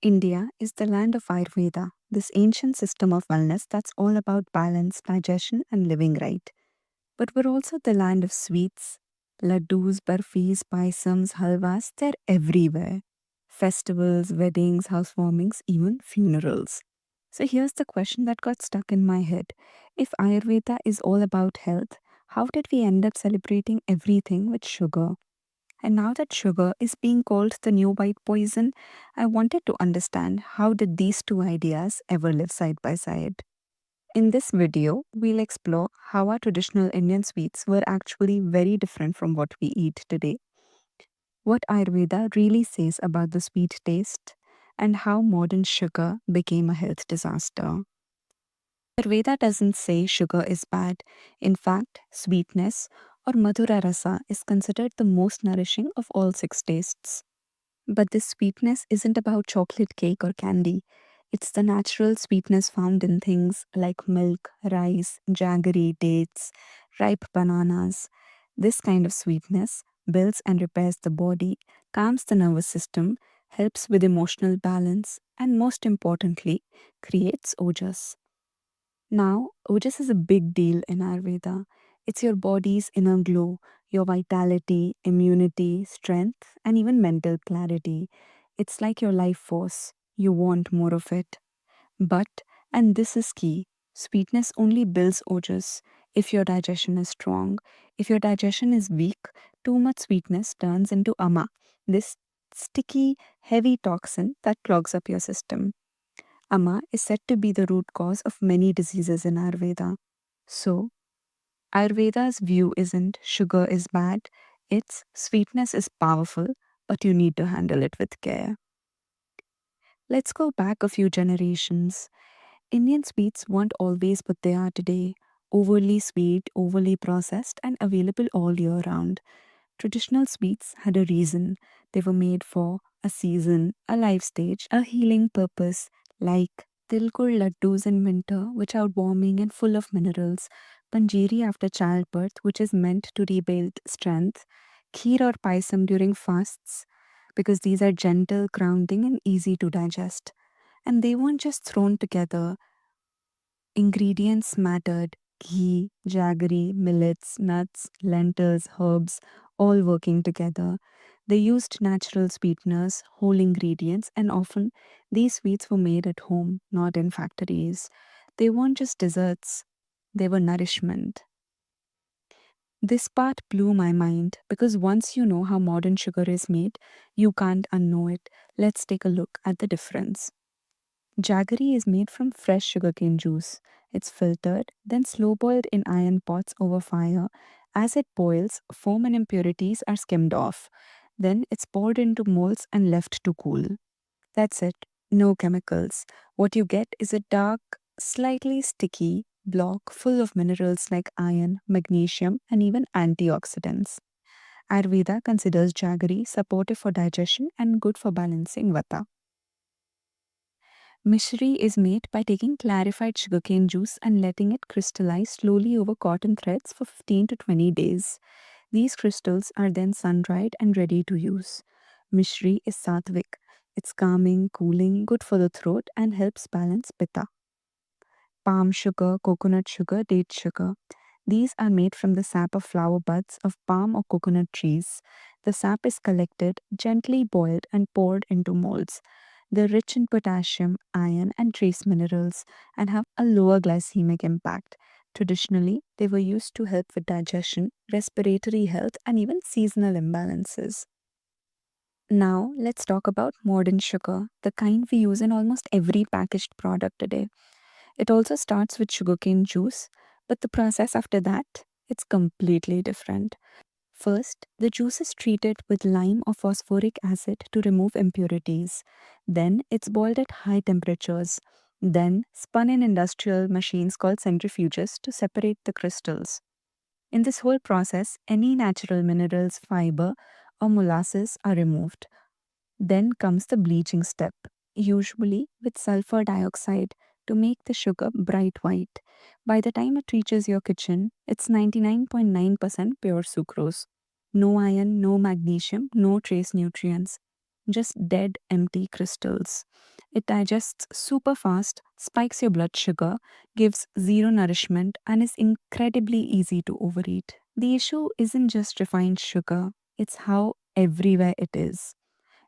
India is the land of Ayurveda, this ancient system of wellness that's all about balance, digestion, and living right. But we're also the land of sweets. Laddoos, barfis, payasams, halwas, they're everywhere. Festivals, weddings, housewarmings, even funerals. So here's the question that got stuck in my head. If Ayurveda is all about health, how did we end up celebrating everything with sugar? And now that sugar is being called the new white poison, I wanted to understand how did these two ideas ever live side by side? In this video, we'll explore how our traditional Indian sweets were actually very different from what we eat today, what Ayurveda really says about the sweet taste, and how modern sugar became a health disaster. Ayurveda doesn't say sugar is bad. In fact, sweetness or Madhura Rasa is considered the most nourishing of all six tastes. But this sweetness isn't about chocolate cake or candy. It's the natural sweetness found in things like milk, rice, jaggery, dates, ripe bananas. This kind of sweetness builds and repairs the body, calms the nervous system, helps with emotional balance, and most importantly, creates ojas. Now, Ojas is a big deal in Ayurveda. It's your body's inner glow, your vitality, immunity, strength, and even mental clarity. It's like your life force. You want more of it. But, and this is key, sweetness only builds Ojas if your digestion is strong. If your digestion is weak, too much sweetness turns into ama, this sticky, heavy toxin that clogs up your system. Ama is said to be the root cause of many diseases in Ayurveda. So, Ayurveda's view isn't sugar is bad, it's sweetness is powerful, but you need to handle it with care. Let's go back a few generations. Indian sweets weren't always what they are today, overly sweet, overly processed, and available all year round. Traditional sweets had a reason. They were made for a season, a life stage, a healing purpose, like tilkur laddoos in winter, which are warming and full of minerals, panjiri after childbirth, which is meant to rebuild strength, kheer or paisam during fasts, because these are gentle, grounding, and easy to digest. And they weren't just thrown together, ingredients mattered: ghee, jaggery, millets, nuts, lentils, herbs, all working together. They used natural sweeteners, whole ingredients, and often these sweets were made at home, not in factories. They weren't just desserts, they were nourishment. This part blew my mind because once you know how modern sugar is made, you can't unknow it. Let's take a look at the difference. Jaggery is made from fresh sugarcane juice. It's filtered, then slow boiled in iron pots over fire. As it boils, foam and impurities are skimmed off. Then it's poured into molds and left to cool. That's it. No chemicals. What you get is a dark, slightly sticky block full of minerals like iron, magnesium, and even antioxidants. Ayurveda considers jaggery supportive for digestion and good for balancing vata. Mishri is made by taking clarified sugarcane juice and letting it crystallize slowly over cotton threads for 15 to 20 days. These crystals are then sun dried and ready to use. Mishri is sattvic. It's calming, cooling, good for the throat, and helps balance pitta. Palm sugar, coconut sugar, date sugar. These are made from the sap of flower buds of palm or coconut trees. The sap is collected, gently boiled, and poured into molds. They're rich in potassium, iron, and trace minerals and have a lower glycemic impact. Traditionally, they were used to help with digestion, respiratory health, and even seasonal imbalances. Now, let's talk about modern sugar, the kind we use in almost every packaged product today. It also starts with sugarcane juice, but the process after that, it's completely different. First, the juice is treated with lime or phosphoric acid to remove impurities. Then, it's boiled at high temperatures. Then, spun in industrial machines called centrifuges to separate the crystals. In this whole process, any natural minerals, fiber, or molasses are removed. Then comes the bleaching step, usually with sulfur dioxide to make the sugar bright white. By the time it reaches your kitchen, it's 99.9% pure sucrose. No iron, no magnesium, no trace nutrients. just dead, empty crystals. It digests super fast, spikes your blood sugar, gives zero nourishment, and is incredibly easy to overeat. The issue isn't just refined sugar, it's how everywhere it is.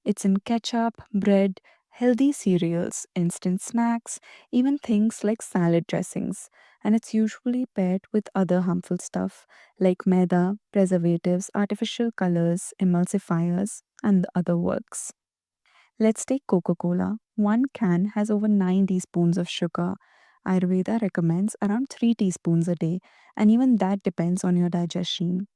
It's in ketchup, bread, healthy cereals, instant snacks, even things like salad dressings. And it's usually paired with other harmful stuff like maida, preservatives, artificial colors, emulsifiers, and the other works. Let's take Coca Cola. One can has over 9 teaspoons of sugar. Ayurveda recommends around 3 teaspoons a day, and even that depends on your digestion.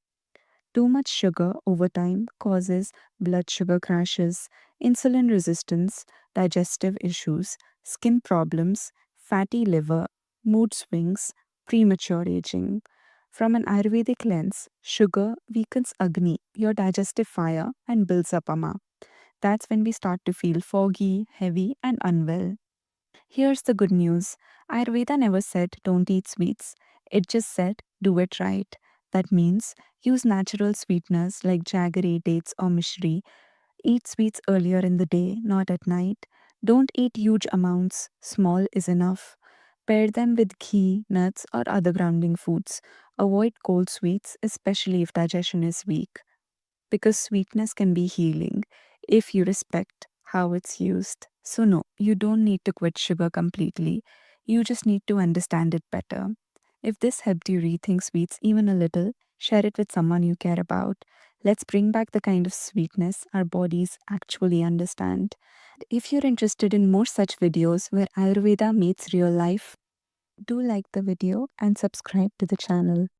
Too much sugar over time causes blood sugar crashes, insulin resistance, digestive issues, skin problems, fatty liver, mood swings, premature aging. From an Ayurvedic lens, sugar weakens Agni, your digestive fire, and builds up Ama. That's when we start to feel foggy, heavy, and unwell. Here's the good news: Ayurveda never said don't eat sweets, it just said do it right. That means use natural sweeteners like jaggery, dates, or mishri. Eat sweets earlier in the day, not at night. Don't eat huge amounts, small is enough. Pair them with ghee, nuts, or other grounding foods. Avoid cold sweets, especially if digestion is weak, because sweetness can be healing if you respect how it's used. So, no, you don't need to quit sugar completely. You just need to understand it better. If this helped you rethink sweets even a little, share it with someone you care about. Let's bring back the kind of sweetness our bodies actually understand. If you're interested in more such videos where Ayurveda meets real life, do like the video and subscribe to the channel.